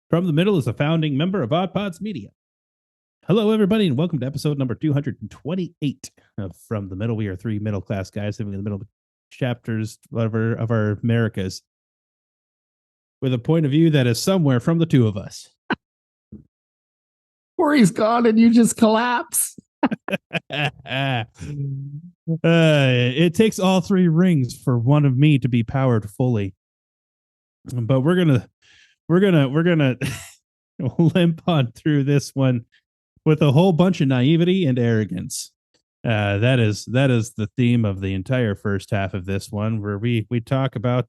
From the Middle is a founding member of Odd Pods Media. Hello, everybody, and welcome to episode number 228 of From the Middle. We are three middle-class guys living in the middle of chapters, whatever, of our Americas, with a point of view that is somewhere from the two of us. Corey's gone and you just collapse. It takes all three rings for one of me to be powered fully, but we're gonna limp on through this one with a whole bunch of naivety and arrogance. That is the theme of the entire first half of this one, where we talk about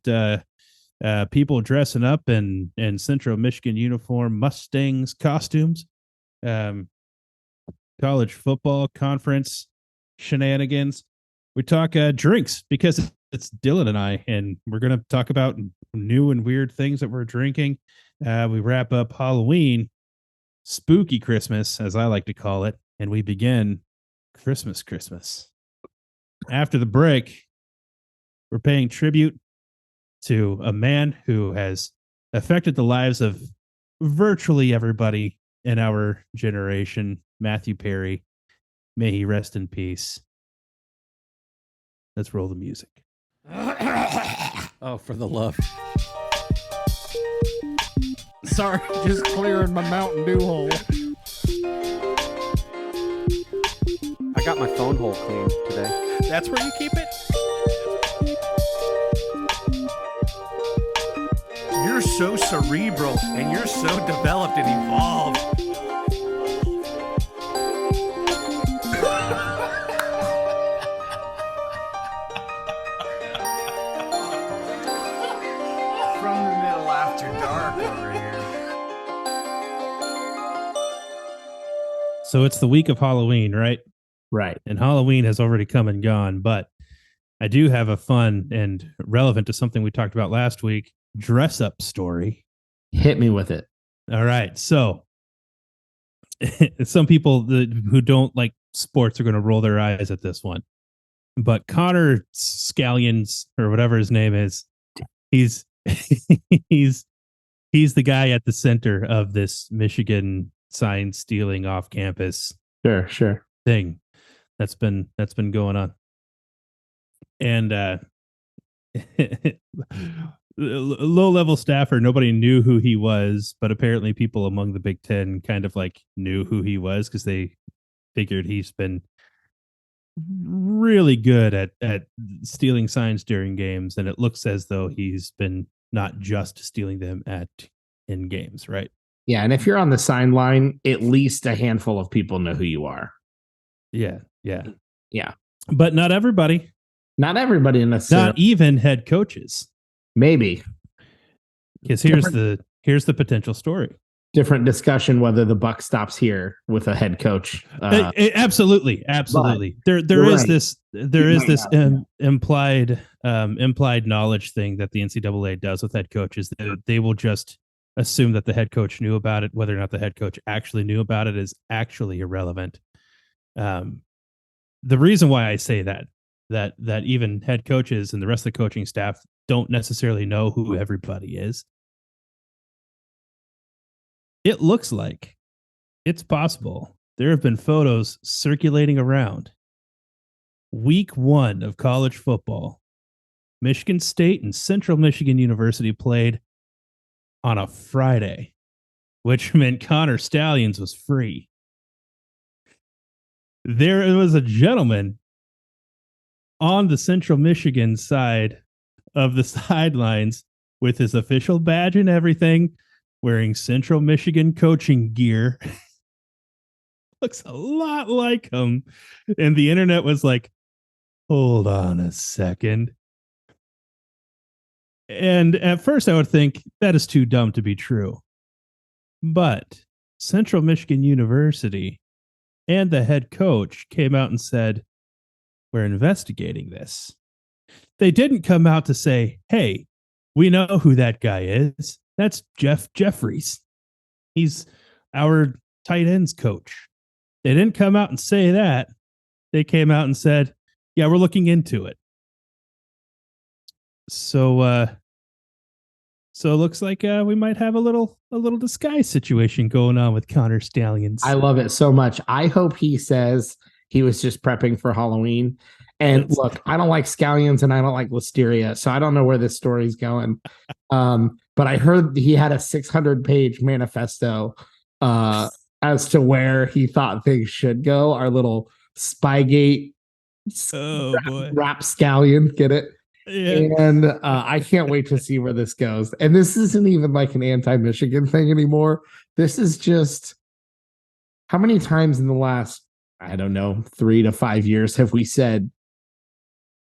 people dressing up in Central Michigan uniform Mustangs costumes, college football conference shenanigans. We talk drinks because it's Dylan and I, and we're going to talk about new and weird things that we're drinking. We wrap up Halloween, spooky Christmas, as I like to call it, and we begin Christmas. After the break, we're paying tribute to a man who has affected the lives of virtually everybody in our generation, Matthew Perry. May he rest in peace. Let's roll the music. Oh, for the love. Sorry, just clearing my Mountain Dew hole. I got my phone hole cleaned today. That's where you keep it? You're so cerebral and you're so developed and evolved. From the middle after dark over here. So it's the week of Halloween, right? Right. And Halloween has already come and gone, but I do have a fun and relevant to something we talked about last week dress up story. Hit me with it. All right. So some people who don't like sports are going to roll their eyes at this one. But Connor Scallions, or whatever his name is, he's he's the guy at the center of this Michigan sign stealing off campus Sure. thing that's been going on. And low level staffer, nobody knew who he was, but apparently people among the Big Ten kind of like knew who he was because they figured he's been really good at stealing signs during games, and it looks as though he's been not just stealing them in games, right? Yeah, and if you're on the sign line, at least a handful of people know who you are. Yeah. Yeah. But not everybody. Not everybody necessarily. Not even head coaches. Maybe. Because here's the potential story. Different discussion whether the buck stops here with a head coach. Absolutely. There is this implied knowledge thing that the NCAA does with head coaches. They will just assume that the head coach knew about it. Whether or not the head coach actually knew about it is actually irrelevant. The reason why I say that even head coaches and the rest of the coaching staff don't necessarily know who everybody is. It looks like it's possible. There have been photos circulating around. Week 1 of college football, Michigan State and Central Michigan University played on a Friday, which meant Connor Stallions was free. There was a gentleman on the Central Michigan side of the sidelines with his official badge and everything, wearing Central Michigan coaching gear. Looks a lot like him. And the internet was like, hold on a second. And at first I would think that is too dumb to be true. But Central Michigan University and the head coach came out and said, we're investigating this. They didn't come out to say, hey, we know who that guy is. That's Jeff Jeffries. He's our tight ends coach. They didn't come out and say that. They came out and said, yeah, we're looking into it. So So it looks like we might have a little disguise situation going on with Connor Stallions. I love it so much. I hope he says he was just prepping for Halloween. And look, I don't like scallions and I don't like listeria, so I don't know where this story's going. But I heard he had a 600-page manifesto as to where he thought things should go. Our little Spygate rap scallion, get it? Yeah. And I can't wait to see where this goes. And this isn't even like an anti-Michigan thing anymore. This is just how many times in the last, I don't know, 3 to 5 years have we said,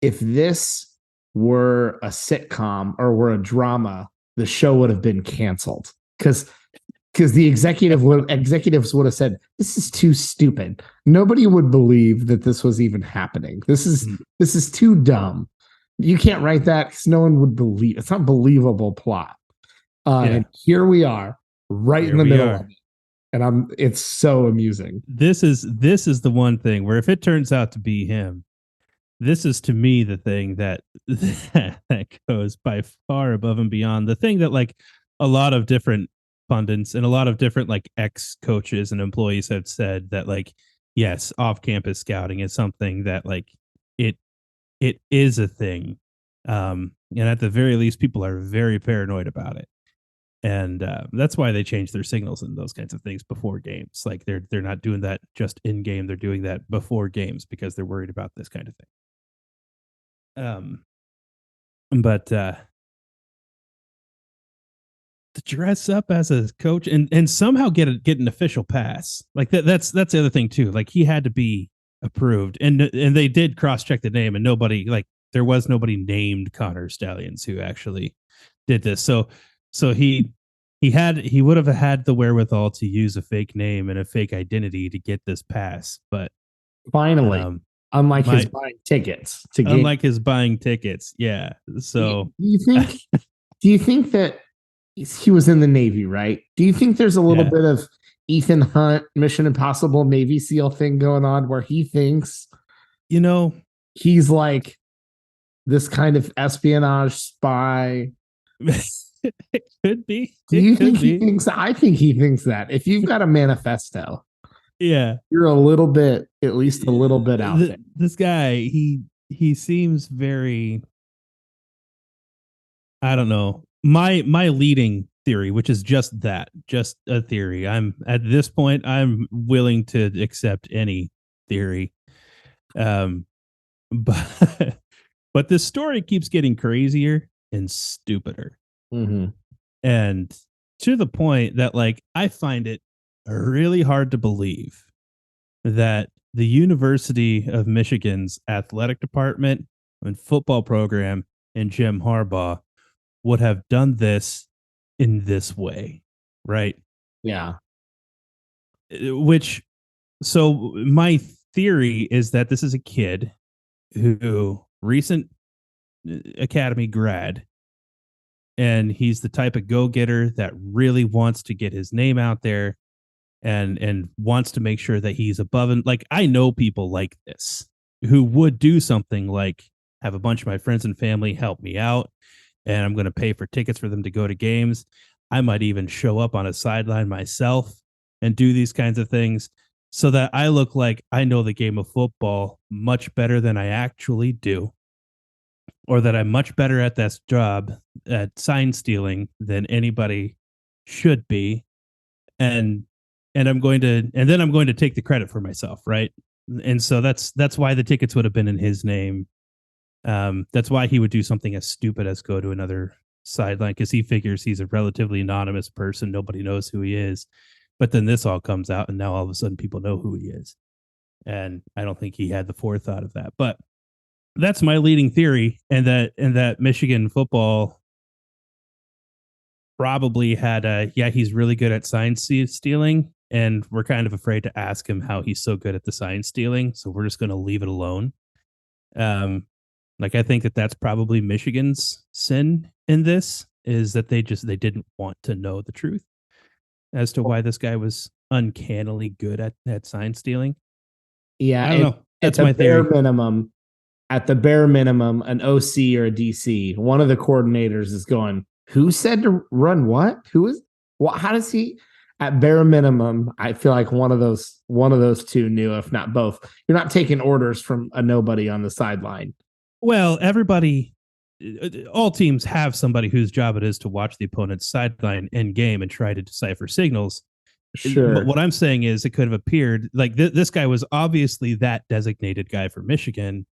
if this were a sitcom or were a drama, the show would have been canceled because the executives would have said, this is too stupid. Nobody would believe that this was even happening. This is too dumb. You can't write that because no one would believe. It's not a believable plot. And here we are, right in the middle of it. And it's so amusing. This is the one thing where if it turns out to be him, this is to me the thing that that goes by far above and beyond the thing that like a lot of different pundits and a lot of different like ex-coaches and employees have said that like, yes, off-campus scouting is something that like it is a thing. And at the very least, people are very paranoid about it. And that's why they change their signals and those kinds of things before games. Like they're not doing that just in game. They're doing that before games because they're worried about this kind of thing. But to dress up as a coach and somehow get an official pass like that's the other thing too. Like he had to be approved and they did cross check the name and nobody like there was nobody named Connor Stallions who actually did this. So he would have had the wherewithal to use a fake name and a fake identity to get this pass, but finally. Unlike his buying tickets to game. Unlike his buying tickets, yeah. So do you think that he was in the Navy, right? Do you think there's a little bit of Ethan Hunt, Mission Impossible Navy SEAL thing going on where he thinks, he's like this kind of espionage spy? It could be. Do you think he thinks? I think he thinks that. If you've got a manifesto, you're at least a little bit out there. This guy, he seems very, I don't know. My leading theory, which is just a theory. At this point, I'm willing to accept any theory. But this story keeps getting crazier and stupider. Mm-hmm. And to the point that like I find it really hard to believe that the University of Michigan's athletic department and football program and Jim Harbaugh would have done this in this way, right? Yeah. So my theory is that this is a kid who recent academy grad, and he's the type of go-getter that really wants to get his name out there and wants to make sure that he's above. And like, I know people like this who would do something like have a bunch of my friends and family help me out, and I'm going to pay for tickets for them to go to games. I might even show up on a sideline myself and do these kinds of things so that I look like I know the game of football much better than I actually do, or that I'm much better at this job at sign stealing than anybody should be. And I'm going to take the credit for myself. Right. And so that's why the tickets would have been in his name. That's why he would do something as stupid as go to another sideline, because he figures he's a relatively anonymous person. Nobody knows who he is. But then this all comes out and now all of a sudden people know who he is. And I don't think he had the forethought of that. But that's my leading theory. And that Michigan football probably had he's really good at sign stealing. And we're kind of afraid to ask him how he's so good at the sign stealing. So we're just going to leave it alone. Like, I think that's probably Michigan's sin in this, is that they didn't want to know the truth as to why this guy was uncannily good at sign stealing. Yeah. I don't know. That's my theory. At the bare minimum, an OC or a DC, one of the coordinators is going, Who said to run what? Who is what? How does he? At bare minimum, I feel like one of those two knew, if not both. You're not taking orders from a nobody on the sideline. Well, everybody, all teams have somebody whose job it is to watch the opponent's sideline in game and try to decipher signals. But Sure. what I'm saying is, it could have appeared like this guy was obviously that designated guy for Michigan,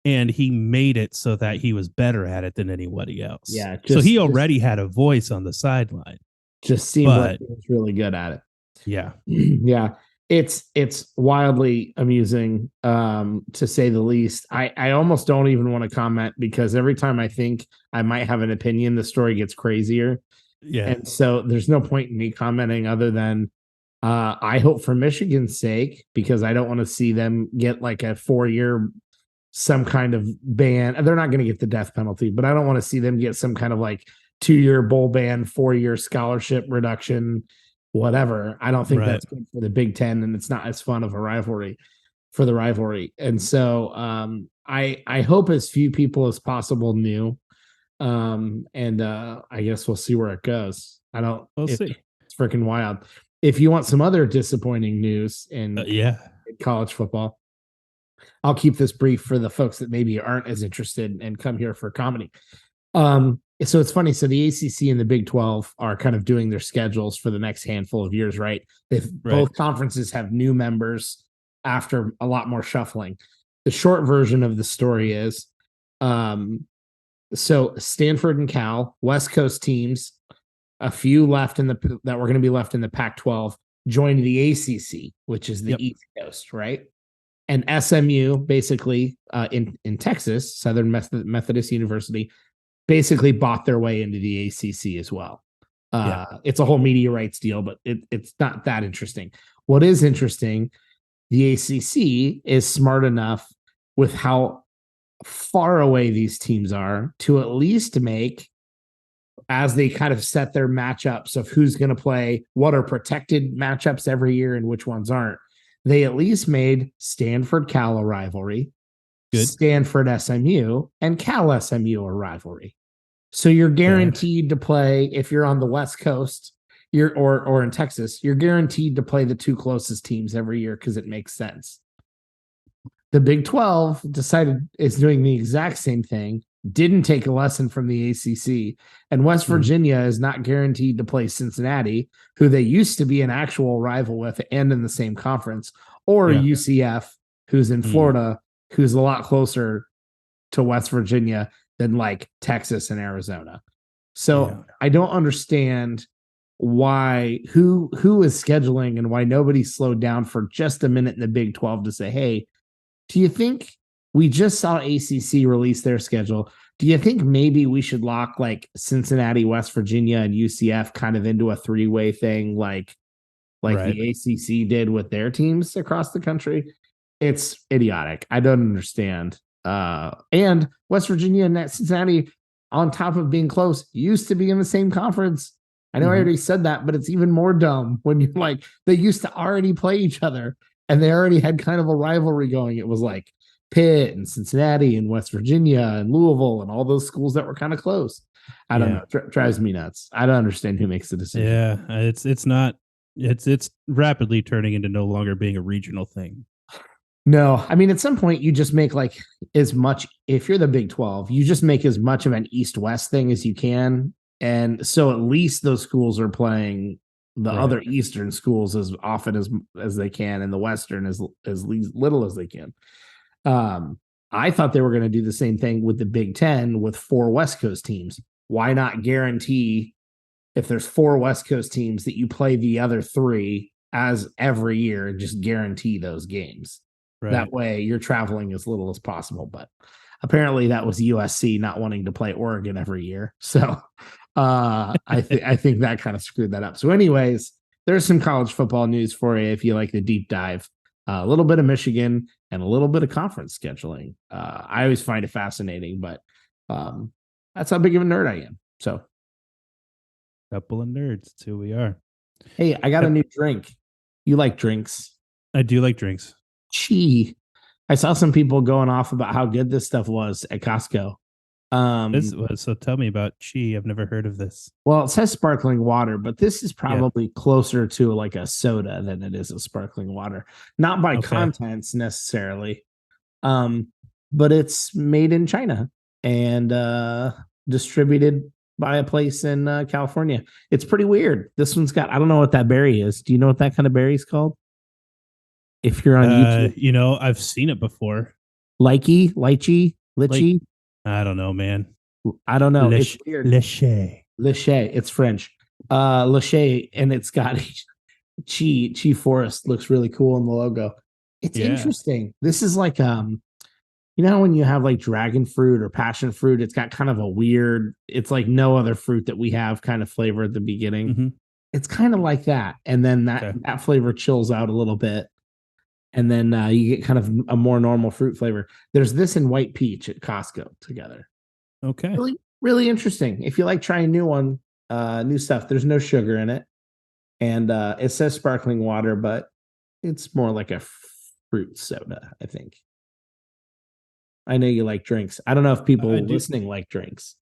and he made it so that he was better at it than anybody else. Yeah. So he already had a voice on the sideline. Just seemed like he was really good at it. Yeah. Yeah. It's wildly amusing, to say the least. I almost don't even want to comment because every time I think I might have an opinion, the story gets crazier. Yeah. And so there's no point in me commenting other than I hope for Michigan's sake, because I don't want to see them get like a 4-year some kind of ban. They're not going to get the death penalty, but I don't want to see them get some kind of like 2-year bowl ban, 4-year scholarship reduction, whatever. I don't think that's good for the Big Ten, and it's not as fun of a rivalry for the rivalry. And so I hope as few people as possible knew. I guess we'll see where it goes. We'll see. It's freaking wild. If you want some other disappointing news in college football, I'll keep this brief for the folks that maybe aren't as interested and come here for comedy. So it's funny. So the ACC and the Big 12 are kind of doing their schedules for the next handful of years, right? Both conferences have new members after a lot more shuffling. The short version of the story is, so Stanford and Cal, West Coast teams, a few left that were going to be left in the Pac-12, joined the ACC, which is the East Coast, right? And SMU, basically in Texas, Southern Methodist University, basically bought their way into the ACC as well. It's a whole media rights deal, but it's not that interesting. What is interesting, the ACC is smart enough with how far away these teams are to at least make, as they kind of set their matchups of who's going to play, what are protected matchups every year and which ones aren't. They at least made Stanford Cal a rivalry, Stanford SMU, and Cal SMU a rivalry. So you're guaranteed to play, if you're on the West Coast, or in Texas, you're guaranteed to play the two closest teams every year because it makes sense. The Big 12 is doing the exact same thing, didn't take a lesson from the ACC, and West Virginia is not guaranteed to play Cincinnati, who they used to be an actual rival with and in the same conference, or UCF, who's in Florida, who's a lot closer to West Virginia than like Texas and Arizona. So I don't understand why who is scheduling and why nobody slowed down for just a minute in the Big 12 to say, hey, do you think we just saw ACC release their schedule? Do you think maybe we should lock like Cincinnati, West Virginia, and UCF kind of into a 3-way thing like the ACC did with their teams across the country? It's idiotic. I don't understand. And West Virginia and Cincinnati, on top of being close, used to be in the same conference. I know I already said that, but it's even more dumb when you're like, they used to already play each other and they already had kind of a rivalry going. It was like Pitt and Cincinnati and West Virginia and Louisville and all those schools that were kind of close. I don't know. Drives me nuts. I don't understand who makes the decision. Yeah, it's rapidly turning into no longer being a regional thing. No, I mean, at some point you just make like as much, if you're the Big 12, you just make as much of an East-West thing as you can. And so at least those schools are playing the other Eastern schools as often as they can, and the Western as little as they can. I thought they were going to do the same thing with the Big 10 with 4 West Coast teams. Why not guarantee, if there's 4 West Coast teams, that you play the other 3 as every year and just guarantee those games? That way you're traveling as little as possible. But apparently that was USC not wanting to play Oregon every year. So I think that kind of screwed that up. So anyways, there's some college football news for you if you like the deep dive. A little bit of Michigan and a little bit of conference scheduling. I always find it fascinating, but that's how big of a nerd I am. So, couple of nerds. That's who we are. Hey, I got a new drink. You like drinks? I do like drinks. Gee, I saw some people going off about how good this stuff was at Costco. This was so. Tell me about chi. I've never heard of this. Well, it says sparkling water, but this is Yeah. probably closer to like a soda than it is a sparkling water. Not by Okay. contents necessarily. Um, but it's made in China and distributed by a place in California. It's pretty weird. This one's got, I don't know what that berry is. Do you know what that kind of berry is called? If you're on YouTube, I've seen it before. lychee, Like, lychee. I don't know, man. I don't know. It's Lech- weird. Leche. Lachey. It's French. Lachey, and it's got chi forest. Looks really cool in the logo. It's Yeah. interesting. This is like you know when you have like dragon fruit or passion fruit, it's got kind of a weird. It's like no other fruit that we have kind of flavor at the beginning. Mm-hmm. It's kind of like that, and then that flavor chills out a little bit, and then you get kind of a more normal fruit flavor. There's this and white peach at Costco together. Okay. Really, really interesting. If you like trying new stuff, there's no sugar in it, and it says sparkling water, but it's more like a fruit soda, I think. I know you like drinks. I don't know if people listening like drinks,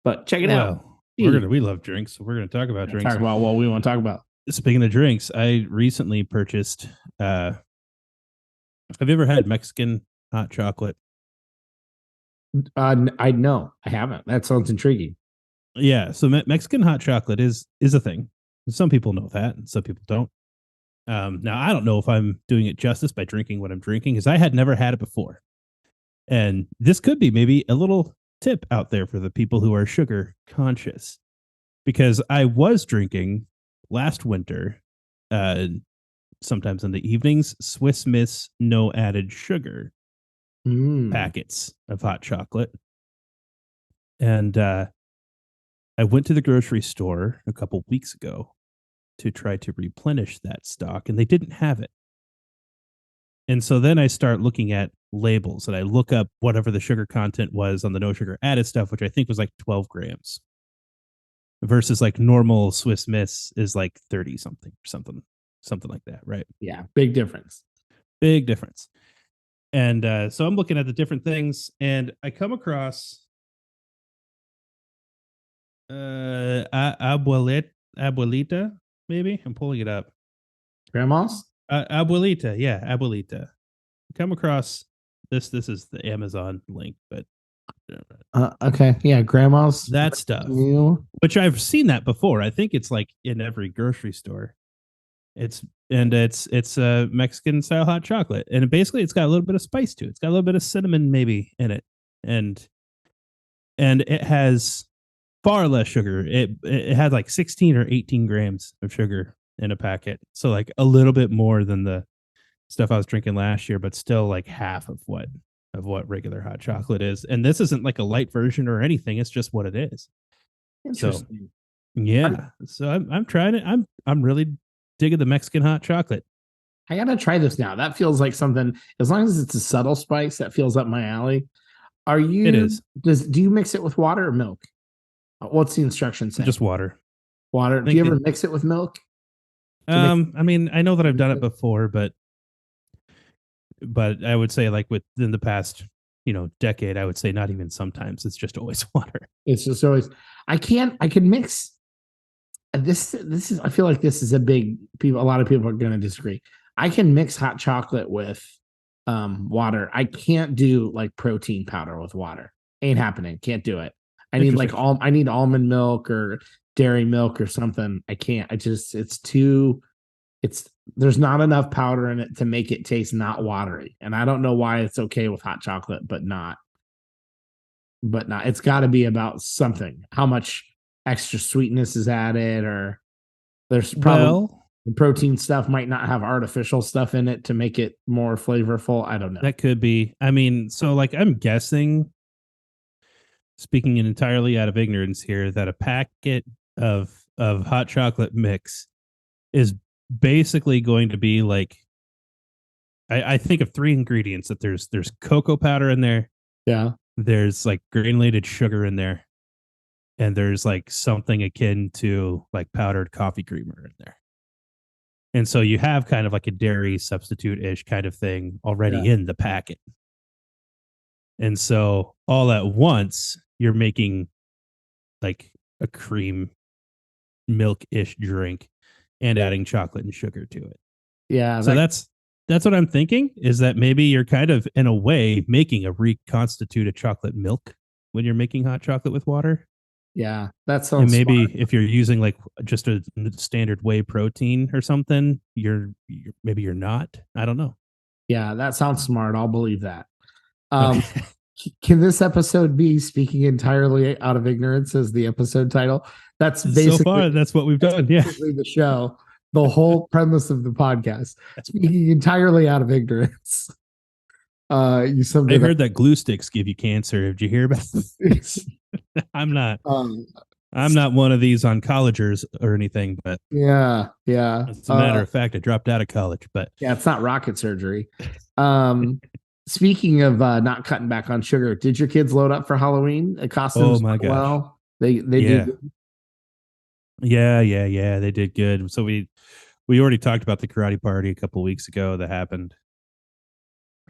but check it out. We love drinks, so we're gonna talk about drinks. Talk about what we want to talk about. Speaking of drinks, I recently purchased. Have you ever had Mexican hot chocolate? I know I haven't. That sounds intriguing. Yeah, so Mexican hot chocolate is a thing. Some people know that, and some people don't. Now I don't know if I'm doing it justice by drinking what I'm drinking, because I had never had it before, and this could be maybe a little tip out there for the people who are sugar conscious, because I was drinking last winter, sometimes in the evenings, Swiss Miss no added sugar packets of hot chocolate, and I went to the grocery store a couple weeks ago to try to replenish that stock, and they didn't have it. And so then I start looking at labels, and I look up whatever the sugar content was on the no sugar added stuff, which I think was like 12 grams versus like normal Swiss Miss is like 30 something or something like that. Right. Yeah. Big difference. Big difference. And so I'm looking at the different things, and I come across abuelita, maybe. I'm pulling it up. Grandma's? Abuelita, yeah, abuelita. Come across this. This is the Amazon link, but okay, yeah, grandma's that stuff, new. Which I've seen that before. I think it's like in every grocery store. It's a Mexican style hot chocolate, and basically it's got a little bit of spice to it. It's got a little bit of cinnamon maybe in it, and it has far less sugar. It had like 16 or 18 grams of sugar in a packet, so like a little bit more than the stuff I was drinking last year, but still like half of what regular hot chocolate is. And this isn't like a light version or anything. It's just what it is. Interesting. So, yeah. So I'm trying it. I'm really digging the Mexican hot chocolate. I gotta try this now. That feels like something. As long as it's a subtle spice, that feels up my alley. It is. Do you mix it with water or milk? What's the instruction say? Just water. Water. Do you ever mix it with milk? I mean, I know that I've done it before, but I would say like within the past, decade, I would say not even sometimes. It's just always water. It's just always. I can mix. This is. I feel like this is a lot of people are going to disagree. I can mix hot chocolate with water. I can't do like protein powder with water. Ain't happening. Can't do it. I need I need almond milk or dairy milk or something. I can't. There's not enough powder in it to make it taste not watery. And I don't know why it's okay with hot chocolate, but not. It's got to be about something. How much extra sweetness is added, or there's probably the protein stuff might not have artificial stuff in it to make it more flavorful. I don't know. That could be. I mean, so like I'm guessing, speaking entirely out of ignorance here, that a packet of hot chocolate mix is basically going to be like, I think of three ingredients. That there's cocoa powder in there. Yeah. There's like granulated sugar in there, and there's like something akin to like powdered coffee creamer in there. And so you have kind of like a dairy substitute-ish kind of thing already in the packet. And so all at once, you're making like a cream milk-ish drink and adding chocolate and sugar to it. Yeah, So that's what I'm thinking, is that maybe you're kind of in a way making a reconstituted chocolate milk when you're making hot chocolate with water. yeah, that And sounds maybe smart. if you're using like just a standard whey protein or something, maybe you're not. I don't know. Yeah, that sounds smart. I'll believe that. Um, Okay. can this episode be speaking entirely out of ignorance as the episode title? That's So basically far, that's what we've done. Yeah. basically the show, the whole premise of the podcast. Speaking entirely out of ignorance. You summed I it up. heard that glue sticks give you cancer. Did you hear about this? I'm not. Um, I'm not one of these oncologers or anything, but yeah, yeah. as a matter of fact, I dropped out of college. But Yeah, it's not rocket surgery. Um, speaking of not cutting back on sugar, did your kids load up for Halloween? The oh costumes my went gosh, well. They yeah, did. yeah, they did good. So we already talked about the karate party a couple weeks ago that happened.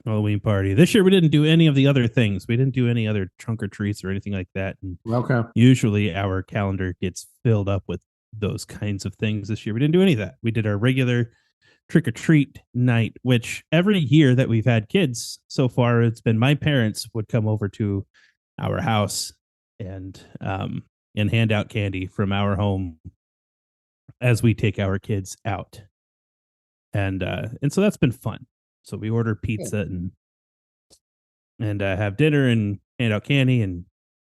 Halloween party. This year we didn't do any of the other things. We didn't do any other trunk or treats or anything like that. And Okay. usually our calendar gets filled up with those kinds of things. This year we didn't do any of that. We did our regular trick or treat night, which every year that we've had kids so far, it's been my parents would come over to our house and hand out candy from our home as we take our kids out. And so that's been fun. So we order pizza and have dinner and hand out candy and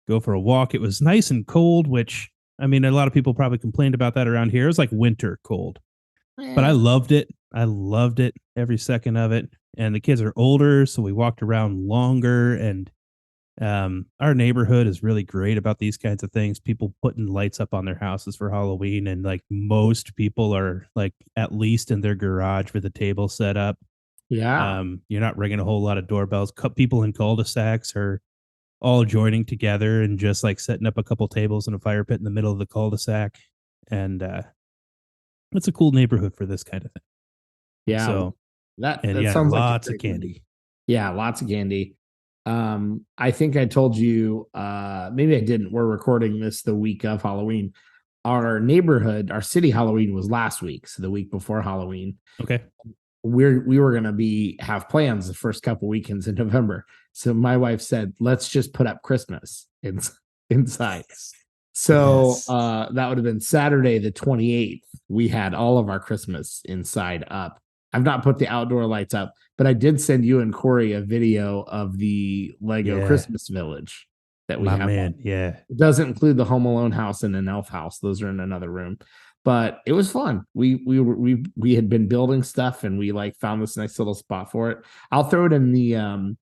go for a walk. It was nice and cold, which I mean, a lot of people probably complained about that around here. It was like winter cold, but I loved it. I loved it every second of it. And the kids are older, so we walked around longer. And our neighborhood is really great about these kinds of things. People putting lights up on their houses for Halloween, and like most people are like at least in their garage with a table set up. Yeah. You're not ringing a whole lot of doorbells. People in cul-de-sacs are all joining together and just like setting up a couple tables and a fire pit in the middle of the cul-de-sac. And it's a cool neighborhood for this kind of thing. Yeah. So, and That yeah, sounds like a lots of great one. candy. Yeah, lots of candy. I think I told you, maybe I didn't. We're recording this the week of Halloween. Our neighborhood, our city Halloween was last week, so the week before Halloween. Okay. We were gonna have plans the first couple weekends in November. So my wife said, let's just put up Christmas inside. So Yes. that would have been Saturday the 28th. We had all of our Christmas inside up. I've not put the outdoor lights up, but I did send you and Corey a video of the Lego Yeah. Christmas Village that we My have. man, yeah. It doesn't include the Home Alone house and an elf house. Those are in another room. But it was fun. We had been building stuff and we like found this nice little spot for it. I'll throw it in the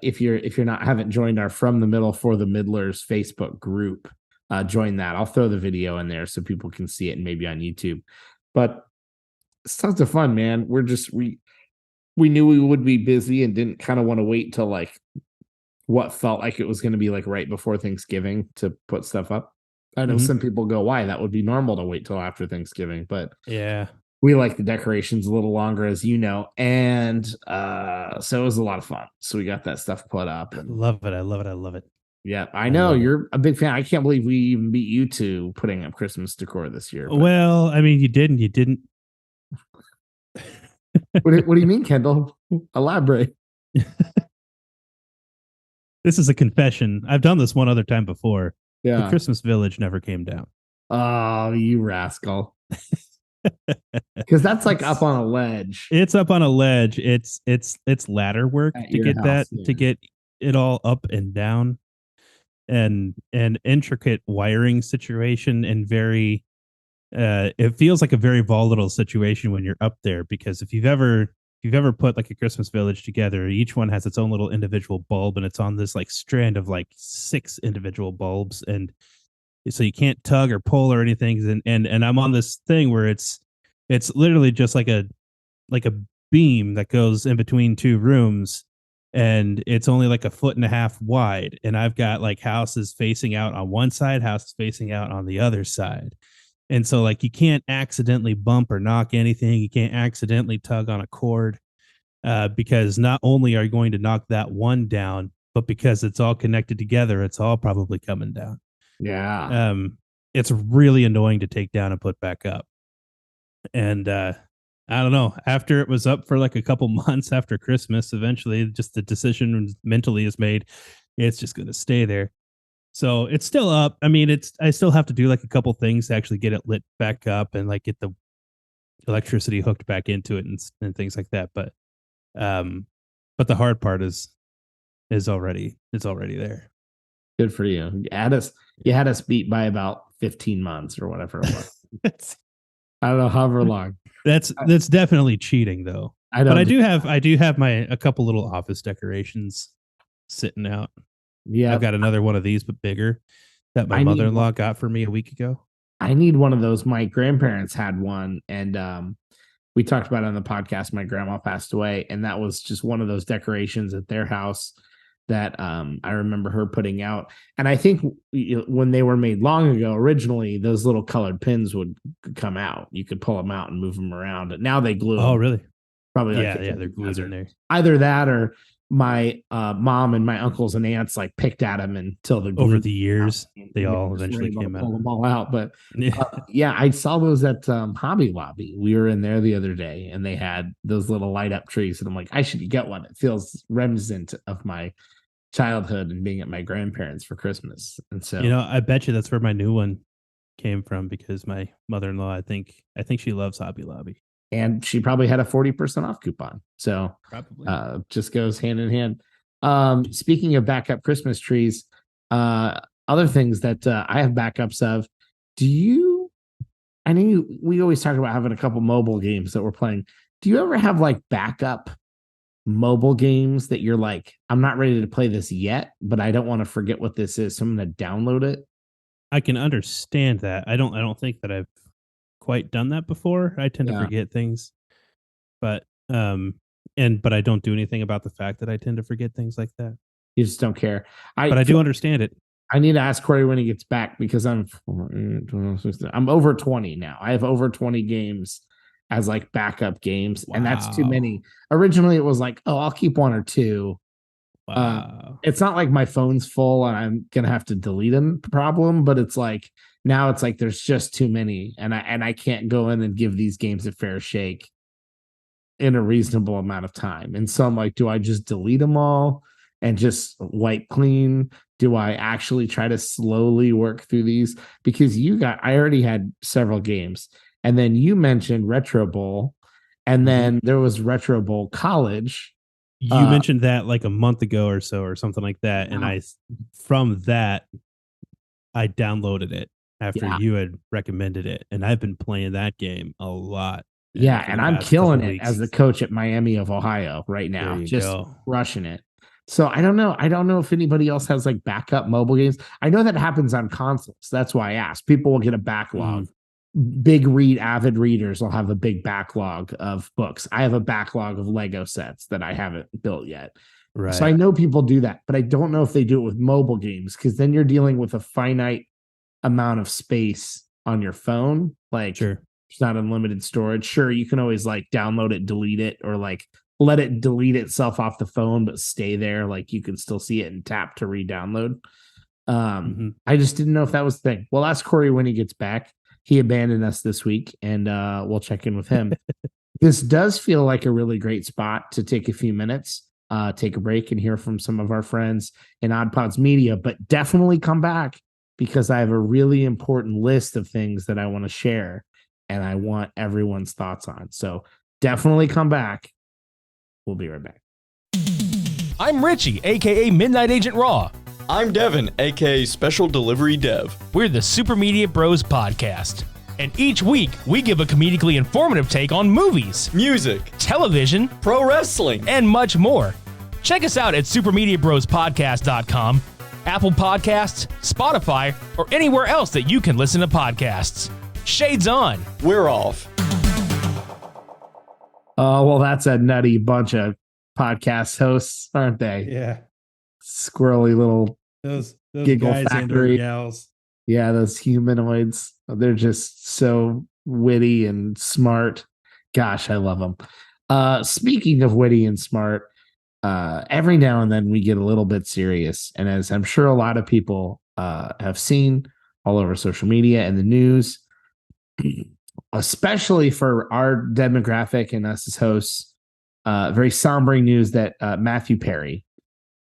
if you're not haven't joined our From the Middle for the Middlers Facebook group, join that. I'll throw the video in there so people can see it and maybe on YouTube. But it's tons of fun, man. We knew we would be busy and didn't kind of want to wait till like what felt like it was going to be like right before Thanksgiving to put stuff up. I know some people go, why? That would be normal to wait till after Thanksgiving, but Yeah. we like the decorations a little longer, as you know. And so it was a lot of fun. So we got that stuff put up. And Love it. I love it. I love it. yeah, I know love it. you're a big fan. I can't believe we even beat you to putting up Christmas decor this year. But Well, I mean, you didn't. what do you mean, Kendall? Elaborate. This is a confession. I've done this one other time before. The Yeah. Christmas Village never came down. Oh, you rascal. Because that's like up on a ledge. It's up on a ledge. It's ladder work At to your get house, that yeah. to get it all up and down, and an intricate wiring situation, and very it feels like a very volatile situation when you're up there, because if you've ever put like a Christmas Village together, each one has its own little individual bulb, and it's on this like strand of like 6 individual bulbs, and so you can't tug or pull or anything. And I'm on this thing where it's literally just like a beam that goes in between 2 rooms, and it's only like a foot and a half wide, and I've got like houses facing out on one side, houses facing out on the other side. And so like you can't accidentally bump or knock anything, you can't accidentally tug on a cord, because not only are you going to knock that one down, but because it's all connected together, it's all probably coming down. Yeah. It's really annoying to take down and put back up. And I don't know, after it was up for like a couple months after Christmas, eventually just the decision mentally is made, it's just going to stay there. So it's still up. I mean, I still have to do like a couple things to actually get it lit back up and like get the electricity hooked back into it and things like that. But the hard part is already there. Good for you. You had us beat by about 15 months or whatever it was. I don't know, however long. That's definitely cheating though. But I do have a couple little office decorations sitting out. Yeah. I've got another one of these but bigger that my mother-in-law got for me a week ago. I need one of those. My grandparents had one, and we talked about it on the podcast. My grandma passed away, and that was just one of those decorations at their house that I remember her putting out. And I think when they were made long ago, originally those little colored pins would come out. You could pull them out and move them around. And now they glue them. Oh, really? Probably. Yeah, they're glued in there. Either that or my mom and my uncles and aunts like picked at them until the over the years they all eventually came out. Pull them all out. But yeah, I saw those at Hobby Lobby. We were in there the other day, and they had those little light up trees, and I'm like, I should get one. It feels reminiscent of my childhood and being at my grandparents for Christmas. And so, I bet you that's where my new one came from, because my mother-in-law, I think she loves Hobby Lobby. And she probably had a 40% off coupon. So probably just goes hand in hand. Speaking of backup Christmas trees, other things that I have backups of. I know we always talk about having a couple mobile games that we're playing. Do you ever have like backup mobile games that you're like, I'm not ready to play this yet, but I don't want to forget what this is, so I'm going to download it? I can understand that. I don't think that I've quite done that before. I tend to forget things, but I don't do anything about the fact that I tend to forget things like that. You just don't care. But I do understand it. I need to ask Corey when he gets back, because I'm over 20 now. I have over 20 games as like backup games, and that's too many. Originally it was like, oh, I'll keep one or two. Wow. It's not like my phone's full and I'm gonna have to delete them problem, but it's like now it's like there's just too many, and I can't go in and give these games a fair shake in a reasonable amount of time. And so I'm like, do I just delete them all and just wipe clean? Do I actually try to slowly work through these? Because I already had several games, and then you mentioned Retro Bowl, and then there was Retro Bowl College. You mentioned that like a month ago or so, or something like that. And from that, I downloaded it after you had recommended it. And I've been playing that game a lot. Yeah. And I'm killing it as the coach at Miami of Ohio right now, just rushing it. So I don't know. I don't know if anybody else has like backup mobile games. I know that happens on consoles. That's why I asked. People will get a backlog. Avid readers will have a big backlog of books. I have a backlog of Lego sets that I haven't built yet. Right. So I know people do that, but I don't know if they do it with mobile games, because then you're dealing with a finite amount of space on your phone. Like, it's not unlimited storage. Sure, you can always like download it, delete it, or like let it delete itself off the phone, but stay there. Like you can still see it and tap to re-download. I just didn't know if that was the thing. We'll ask Corey when he gets back. He abandoned us this week, and we'll check in with him. This does feel like a really great spot to take a few minutes, take a break, and hear from some of our friends in Odd Pods Media. But definitely come back, because I have a really important list of things that I want to share, and I want everyone's thoughts on. So definitely come back. We'll be right back. I'm Richie, a.k.a. Midnight Agent Raw. I'm Devin, aka Special Delivery Dev. We're the Super Media Bros podcast. And each week, we give a comedically informative take on movies, music, television, pro wrestling, and much more. Check us out at supermediabrospodcast.com, Apple Podcasts, Spotify, or anywhere else that you can listen to podcasts. Shades on. We're off. Oh, well, that's a nutty bunch of podcast hosts, aren't they? Yeah. Squirrely little those giggle guys factory. and gals. Yeah, those humanoids. They're just so witty and smart. Gosh, I love them. Speaking of witty and smart, every now and then we get a little bit serious. And as I'm sure a lot of people have seen all over social media and the news, especially for our demographic and us as hosts, very sombering news that Matthew Perry,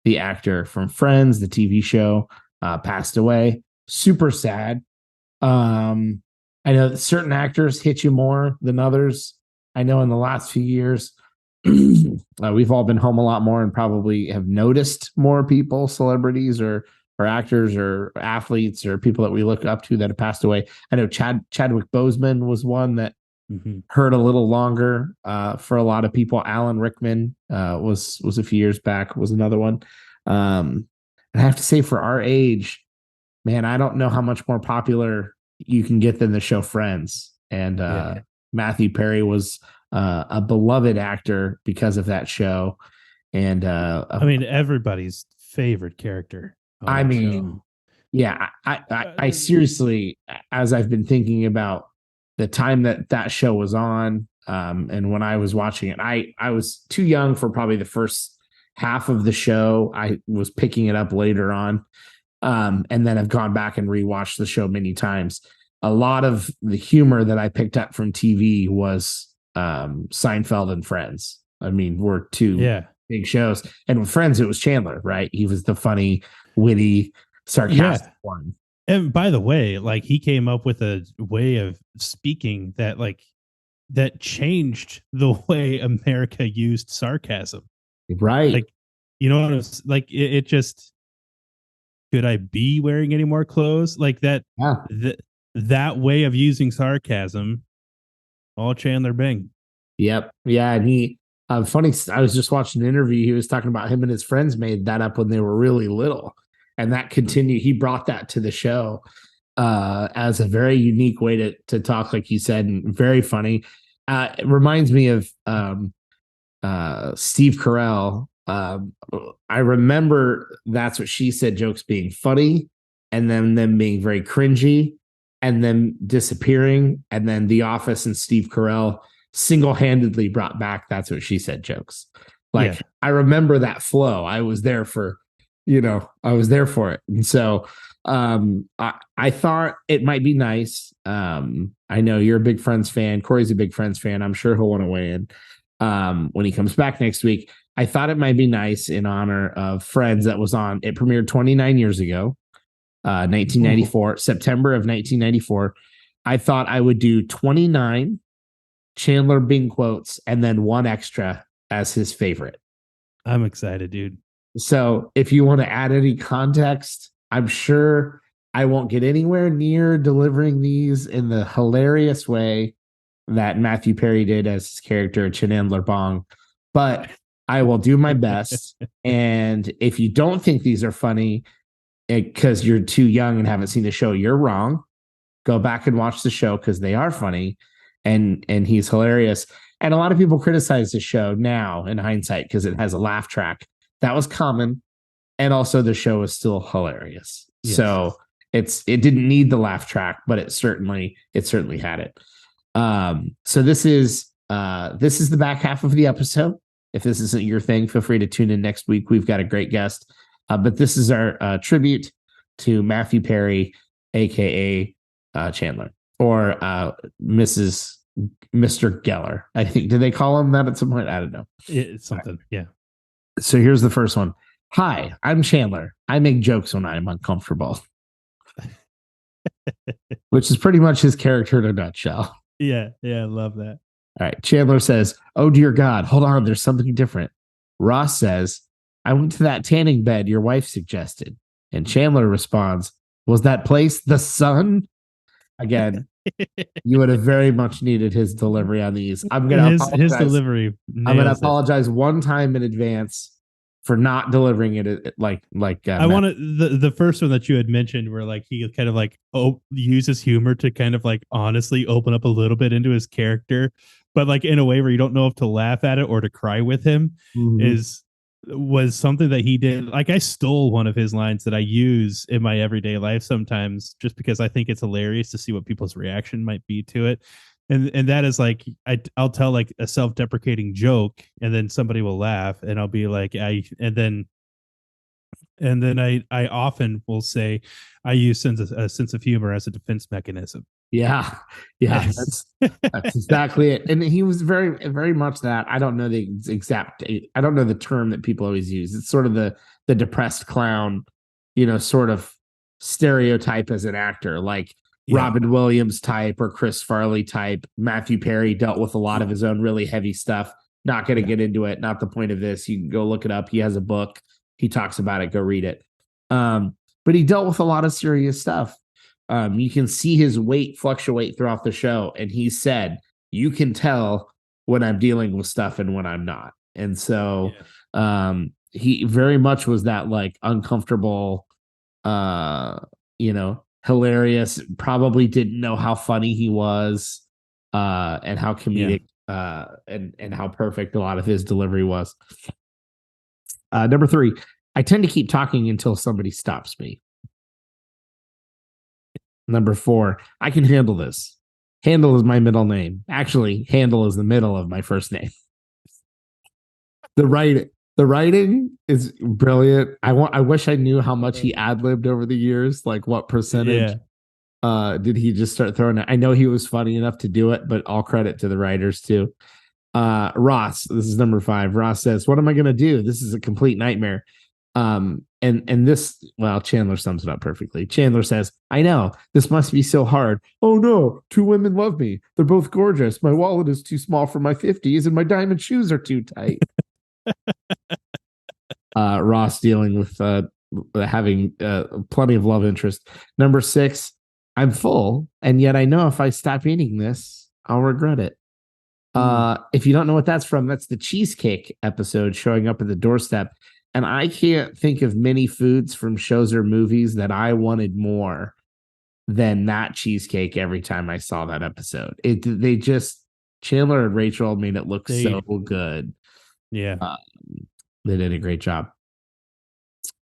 the actor from Friends, the TV show, passed away. Super sad. I know that certain actors hit you more than others. I know in the last few years, we've all been home a lot more and probably have noticed more people, celebrities or actors or athletes or people that we look up to that have passed away. I know Chadwick Boseman was one that hurt a little longer for a lot of people. Alan Rickman was a few years back, was another one. And I have to say, for our age, man, I don't know how much more popular you can get than the show Friends. And Matthew Perry was a beloved actor because of that show. And I mean, everybody's favorite character. I mean, yeah, I seriously, as I've been thinking about the time that show was on, and when I was watching it, I was too young for probably the first half of the show. I was picking it up later on. And then I've gone back and rewatched the show many times. A lot of the humor that I picked up from TV was Seinfeld and Friends. I mean, we're two big shows. And with Friends, it was Chandler, right? He was the funny, witty, sarcastic one. And by the way, like, he came up with a way of speaking that changed the way America used sarcasm. Right. Like, you know what it's like, it just, could I be wearing any more clothes? Like that, that way of using sarcasm, all Chandler Bing. Yep. Yeah. And he, funny, I was just watching an interview. He was talking about him and his friends made that up when they were really little. And that continued. He brought that to the show as a very unique way to talk, like you said, and very funny. It reminds me of Steve Carell. I remember That's What She Said jokes being funny, and then them being very cringy, and then disappearing, and then The Office and Steve Carell single-handedly brought back That's What She Said jokes. Like, I remember that flow. I was there for it. And so I thought it might be nice. I know you're a big Friends fan. Corey's a big Friends fan. I'm sure he'll want to weigh in when he comes back next week. I thought it might be nice in honor of Friends that was on. It premiered 29 years ago, 1994, September of 1994. I thought I would do 29 Chandler Bing quotes and then one extra as his favorite. I'm excited, dude. So if you want to add any context, I'm sure I won't get anywhere near delivering these in the hilarious way that Matthew Perry did as his character Chandler Bong, but I will do my best. And if you don't think these are funny because you're too young and haven't seen the show, you're wrong. Go back and watch the show because they are funny, and he's hilarious. And a lot of people criticize the show now in hindsight because it has a laugh track. That was common, and also the show is still hilarious. Yes. So it didn't need the laugh track, but it certainly had it. So this is the back half of the episode. If this isn't your thing, feel free to tune in next week. We've got a great guest, but this is our tribute to Matthew Perry, aka Chandler, or Mr. Geller. I think, did they call him that at some point? I don't know. It's something, yeah. So here's the first one. Hi, I'm Chandler. I make jokes when I'm uncomfortable. Which is pretty much his character in a nutshell. Yeah, I love that. All right. Chandler says, "Oh, dear God, hold on. There's something different." Ross says, "I went to that tanning bed your wife suggested." And Chandler responds, "Was that place the Sun?" Again, you would have very much needed his delivery on these. I'm going to his delivery. I'm going to apologize one time in advance for not delivering it like I want to the first one that you had mentioned where like he kind of like uses humor to kind of like honestly open up a little bit into his character, but like in a way where you don't know if to laugh at it or to cry with him was something that he did. Like, I stole one of his lines that I use in my everyday life sometimes just because I think it's hilarious to see what people's reaction might be to it. and that is like I'll tell like a self-deprecating joke, and then somebody will laugh, and I'll be like, I often will say I use a sense of humor as a defense mechanism. Yeah, yeah, that's exactly it. And he was very, very much that. I don't know the exact. I don't know the term that people always use. It's sort of the depressed clown, sort of stereotype as an actor, like Robin Williams type or Chris Farley type. Matthew Perry dealt with a lot of his own really heavy stuff. Not going to get into it. Not the point of this. You can go look it up. He has a book. He talks about it. Go read it. But he dealt with a lot of serious stuff. You can see his weight fluctuate throughout the show. And he said, you can tell when I'm dealing with stuff and when I'm not. And so he very much was that like uncomfortable, hilarious, probably didn't know how funny he was, and how comedic, and how perfect a lot of his delivery was. Number 3, I tend to keep talking until somebody stops me. Number 4, I can handle this. Handle is my middle name. Actually, Handle is the middle of my first name. The writing is brilliant. I wish I knew how much he ad-libbed over the years, like what percentage did he just start throwing it. I know he was funny enough to do it, but all credit to the writers too. Ross, this is number 5. Ross says, what am I going to do? This is a complete nightmare. And this, well, Chandler sums it up perfectly. Chandler says, I know, this must be so hard. Oh no, 2 women love me. They're both gorgeous. My wallet is too small for my 50s and my diamond shoes are too tight. Ross dealing with having plenty of love interest. Number 6, I'm full, and yet I know if I stop eating this, I'll regret it. If you don't know what that's from, that's the cheesecake episode showing up at the doorstep. And I can't think of many foods from shows or movies that I wanted more than that cheesecake every time I saw that episode. Chandler and Rachel made it look so good. Yeah. They did a great job.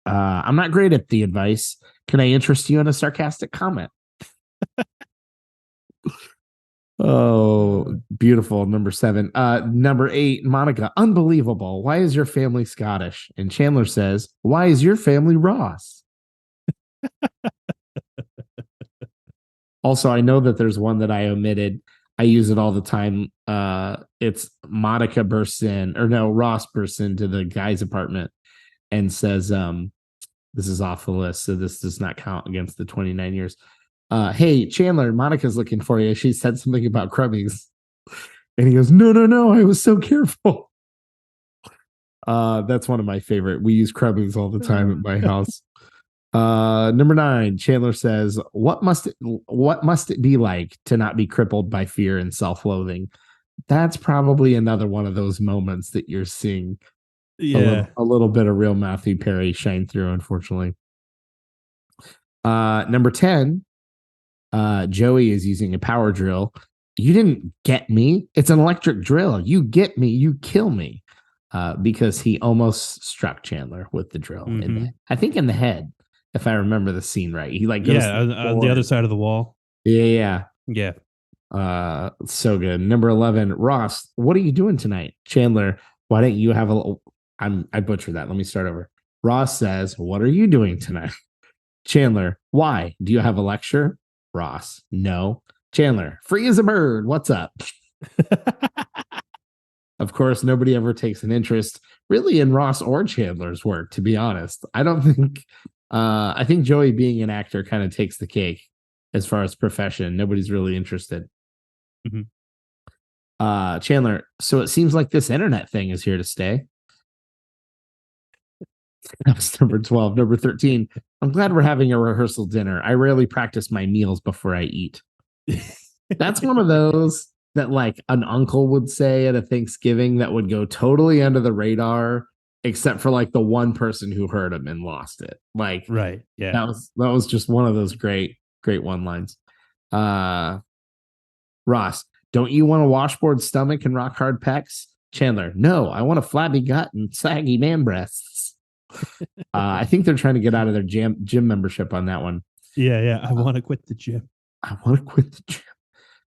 I'm not great at the advice. Can I interest you in a sarcastic comment? Oh, beautiful. Number 7. Number 8, Monica. Unbelievable. Why is your family Scottish? And Chandler says, why is your family Ross? Also, I know that there's one that I omitted. I use it all the time. It's Monica bursts in, or no, Ross bursts into the guy's apartment and says, this is off the list, so this does not count against the 29 years. Hey, Chandler, Monica's looking for you. She said something about Crummies. And he goes, no, I was so careful. That's one of my favorite. We use Crummies all the time at my house. Number 9, Chandler says, what must it be like to not be crippled by fear and self-loathing? That's probably another one of those moments that you're seeing a little bit of real Matthew Perry shine through, unfortunately. Number 10, Joey is using a power drill. You didn't get me. It's an electric drill. You get me. You kill me. Because he almost struck Chandler with the drill. I think in the head, if I remember the scene right. He goes on the other side of the wall. Yeah. So good. Number 11, Ross, what are you doing tonight? Chandler, why don't you have I butchered that. Let me start over. Ross says, what are you doing tonight? Chandler, why? Do you have a lecture? Ross, no. Chandler, free as a bird. What's up? Of course, nobody ever takes an interest really in Ross or Chandler's work, to be honest. I think Joey being an actor kind of takes the cake as far as profession. Nobody's really interested. Chandler, so it seems like this internet thing is here to stay. That was number 12. Number 13, I'm glad we're having a rehearsal dinner. I rarely practice my meals before I eat. That's one of those that like an uncle would say at a Thanksgiving that would go totally under the radar, except for like the one person who heard him and lost it. Like, right. Yeah. That was just one of those great one lines. Ross, don't you want a washboard stomach and rock hard pecs? Chandler, no, I want a flabby gut and saggy man breasts. I think they're trying to get out of their gym membership on that one. Yeah. I want to quit the gym. I want to quit the gym.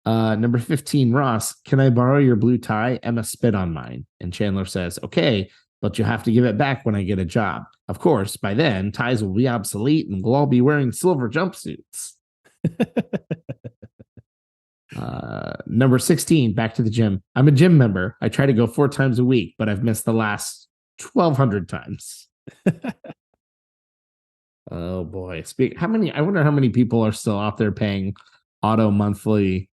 Number 15, Ross, can I borrow your blue tie? Emma spit on mine. And Chandler says, okay, but you'll have to give it back when I get a job. Of course, by then, ties will be obsolete and we'll all be wearing silver jumpsuits. Number 16, back to the gym. I'm a gym member. I try to go 4 times a week, but I've missed the last 1,200 times. Oh boy. I wonder how many people are still out there paying auto monthly,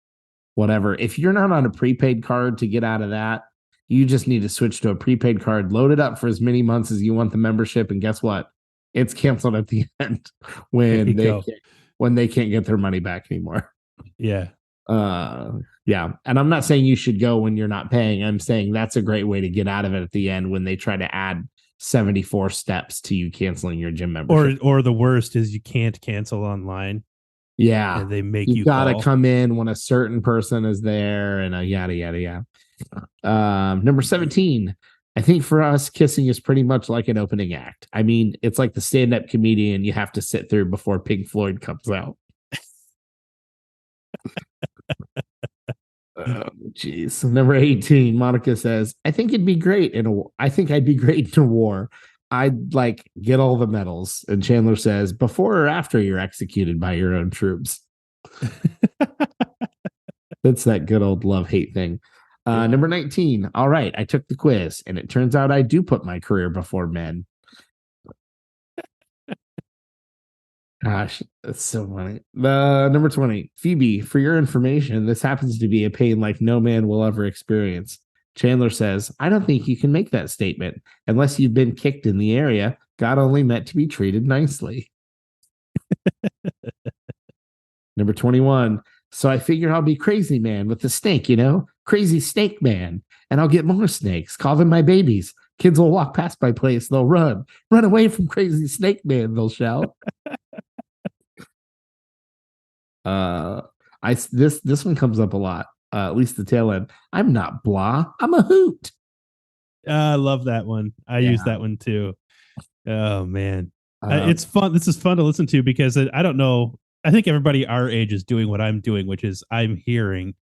whatever. If you're not on a prepaid card to get out of that, you just need to switch to a prepaid card, load it up for as many months as you want the membership, and guess what? It's canceled at the end when they can't get their money back anymore. Yeah. Yeah. And I'm not saying you should go when you're not paying. I'm saying that's a great way to get out of it at the end when they try to add 74 steps to you canceling your gym membership. Or the worst is you can't cancel online. Yeah. And they make you gotta call. come in when a certain person is there and yada yada yada. Number 17. I think for us, kissing is pretty much like an opening act. I mean, it's like the stand-up comedian you have to sit through before Pink Floyd comes out. Oh, jeez. Number 18, Monica says, I think I'd be great in a war. I'd like get all the medals. And Chandler says, before or after you're executed by your own troops. That's that good old love-hate thing. Number 19. All right, I took the quiz, and it turns out I do put my career before men. Gosh, that's so funny. Number 20. Phoebe, for your information, this happens to be a pain like no man will ever experience. Chandler says, I don't think you can make that statement unless you've been kicked in the area. God only meant to be treated nicely. Number 21. So I figure I'll be crazy man with the snake, crazy snake man. And I'll get more snakes, call them my babies. Kids will walk past my place. They'll run away from crazy snake man. They'll shout. This one comes up a lot. At least the tail end. I'm not blah. I'm a hoot. I love that one. I use that one too. Oh man, it's fun. This is fun to listen to because I don't know. I think everybody our age is doing what I'm doing, which is I'm hearing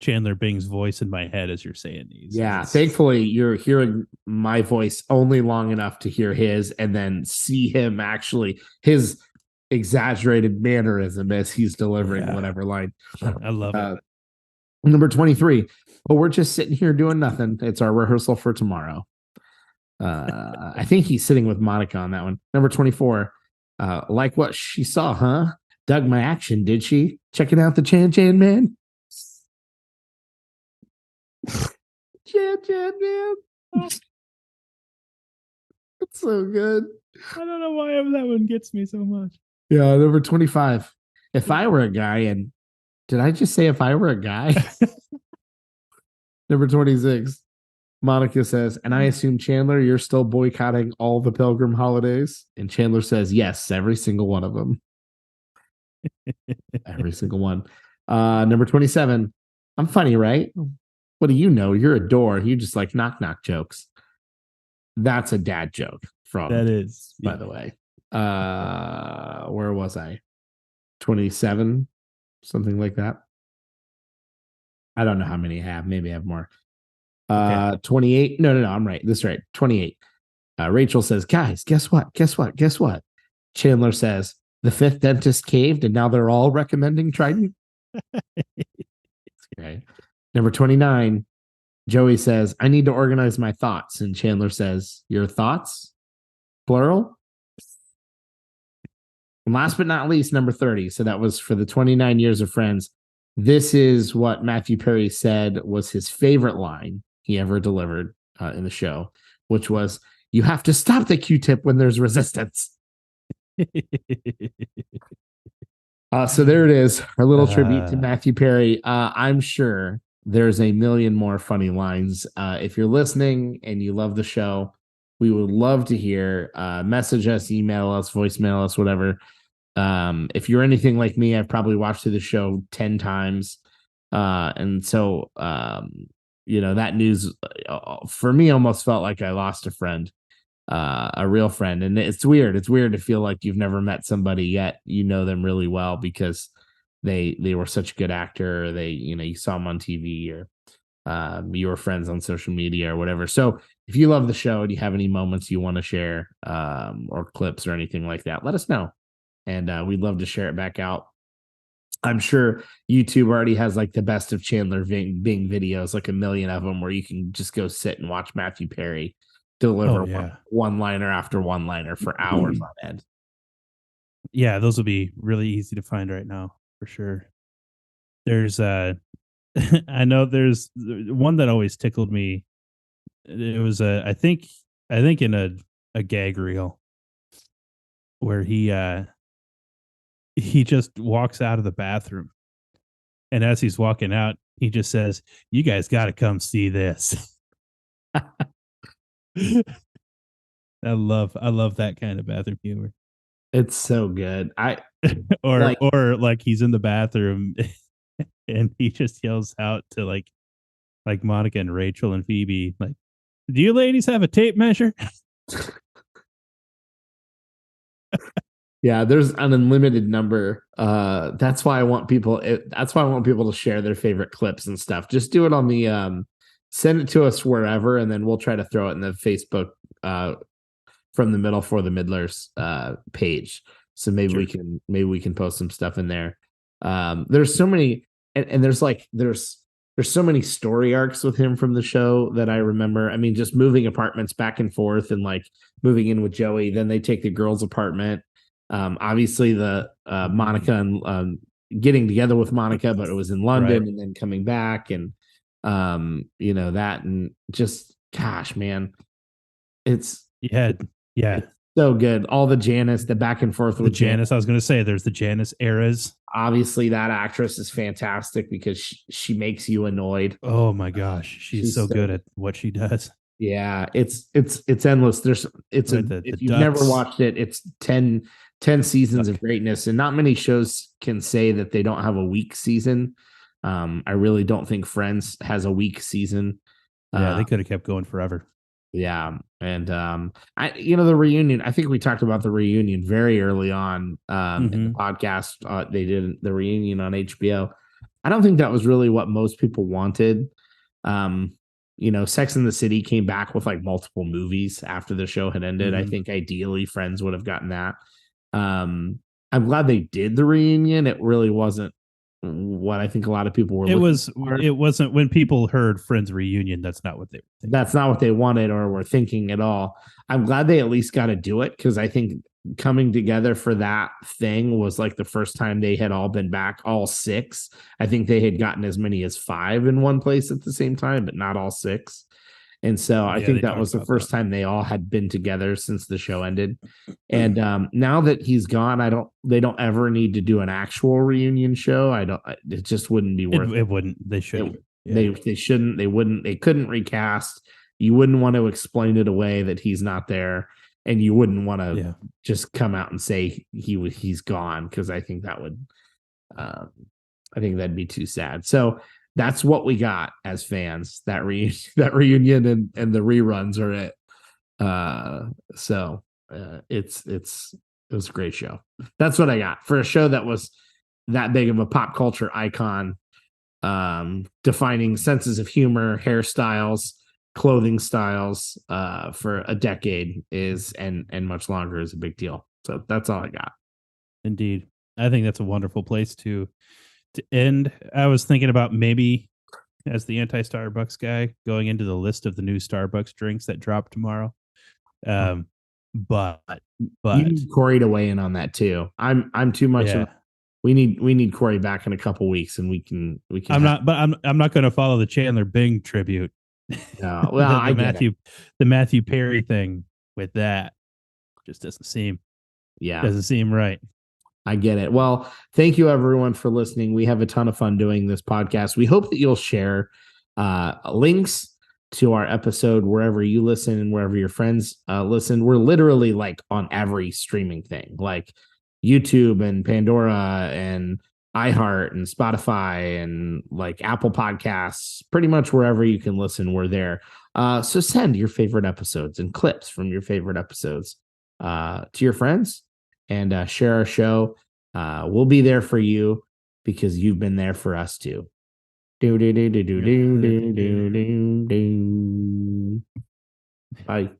Chandler Bing's voice in my head as you're saying these. Yeah, thankfully you're hearing my voice only long enough to hear his, and then see him actually his exaggerated mannerism as he's delivering whatever line. I love it. Number 23. But we're just sitting here doing nothing. It's our rehearsal for tomorrow. I think he's sitting with Monica on that one. Number 24. Like what she saw, huh? Dug my action, did she? Checking out the Chan man. Chan man. It's so good. I don't know why that one gets me so much. Yeah, number 25. If I were a guy, and did I just say if I were a guy? Number 26. Monica says, and I assume, Chandler, you're still boycotting all the pilgrim holidays? And Chandler says, yes, every single one of them. Every single one. Number 27. I'm funny, right? What do you know? You're a door. You just like knock jokes. That's a dad joke from that is, by the way. Where was I? 27, something like that. I don't know how many I have. Maybe I have more. 28. No, I'm right. This is right. 28. Rachel says, guys, guess what? Chandler says, the 5th dentist caved and now they're all recommending Trident. Okay. Number 29. Joey says, I need to organize my thoughts. And Chandler says, your thoughts? Plural? And last but not least, number 30. So that was for the 29 years of Friends. This is what Matthew Perry said was his favorite line he ever delivered in the show, which was, you have to stop the Q-tip when there's resistance. So there it is, our little tribute to Matthew Perry. I'm sure there's a million more funny lines. If you're listening and you love the show, we would love to hear. Message us, email us, voicemail us, whatever. If you're anything like me, I've probably watched the show 10 times. And so, that news for me almost felt like I lost a friend, a real friend. And it's weird. It's weird to feel like you've never met somebody yet. You know them really well because they were such a good actor. They, you saw them on TV, or you were friends on social media or whatever. So if you love the show and you have any moments you want to share, or clips or anything like that, let us know. And we'd love to share it back out. I'm sure YouTube already has like the best of Chandler Bing videos, like a million of them, where you can just go sit and watch Matthew Perry deliver one-liner after one-liner for hours on end. Yeah, those will be really easy to find right now for sure. There's I know there's one that always tickled me. It was I think in a gag reel where he just walks out of the bathroom, and as he's walking out, he just says, "You guys got to come see this." I love that kind of bathroom humor. It's so good. Or like he's in the bathroom and he just yells out to like Monica and Rachel and Phoebe, like, "Do you ladies have a tape measure?" Yeah, there's an unlimited number. That's why I want people. That's why I want people to share their favorite clips and stuff. Just do it on the send it to us wherever, and then we'll try to throw it in the Facebook from the middle for the Middlers page. So maybe we can post some stuff in there. There's so many, and there's so many story arcs with him from the show that I remember. I mean, just moving apartments back and forth, and like moving in with Joey. Then they take the girls' apartment. Obviously the Monica and getting together with Monica, but it was in London, and then coming back, and that, and just, gosh, man, it's so good. All the Janice, the back and forth with Janice. I was going to say there's the Janice eras. Obviously that actress is fantastic because she makes you annoyed. Oh my gosh, she's so good at what she does. Yeah, it's endless. If you've never watched it, it's 10 seasons of greatness, and not many shows can say that they don't have a weak season. I really don't think Friends has a weak season. Yeah, they could have kept going forever. Yeah, and the reunion. I think we talked about the reunion very early on in the podcast. They did the reunion on HBO. I don't think that was really what most people wanted. Sex and the City came back with like multiple movies after the show had ended. I think ideally Friends would have gotten that. I'm glad they did the reunion. It really wasn't what I think a lot of people were. It wasn't when people heard Friends reunion. That's not what they were thinking. That's not what they wanted or were thinking at all. I'm glad they at least got to do it, because I think coming together for that thing was like the first time they had all been back, all six. I think they had gotten as many as 5 in one place at the same time, but not all 6. And so I think that was the first time they all had been together since the show ended. And now that he's gone, they don't ever need to do an actual reunion show. It just wouldn't be worth it. It wouldn't. They shouldn't. They shouldn't. They wouldn't. They couldn't recast. You wouldn't want to explain it away that he's not there, and you wouldn't want to just come out and say he's gone, because I think that would, I think that'd be too sad. So that's what we got as fans. That reunion and the reruns are it. It was a great show. That's what I got for a show that was that big of a pop culture icon, defining senses of humor, hairstyles, clothing styles for a decade and much longer is a big deal. So that's all I got. Indeed. I think that's a wonderful place to end. I was thinking about maybe, as the anti-Starbucks guy, going into the list of the new Starbucks drinks that drop tomorrow. But you need Corey to weigh in on that too. I'm too much of, we need Corey back in a couple weeks, and we can I'm not going to follow the Chandler Bing tribute. No, well, the Matthew Perry thing with that just doesn't seem right. I get it. Well, thank you everyone for listening. We have a ton of fun doing this podcast. We hope that you'll share links to our episode wherever you listen and wherever your friends listen. We're literally like on every streaming thing, like YouTube and Pandora and iHeart and Spotify and like Apple Podcasts. Pretty much wherever you can listen, we're there. So send your favorite episodes and clips from your favorite episodes to your friends, and share our show. We'll be there for you. because you've been there for us too. Do do do do do do do do do. Bye.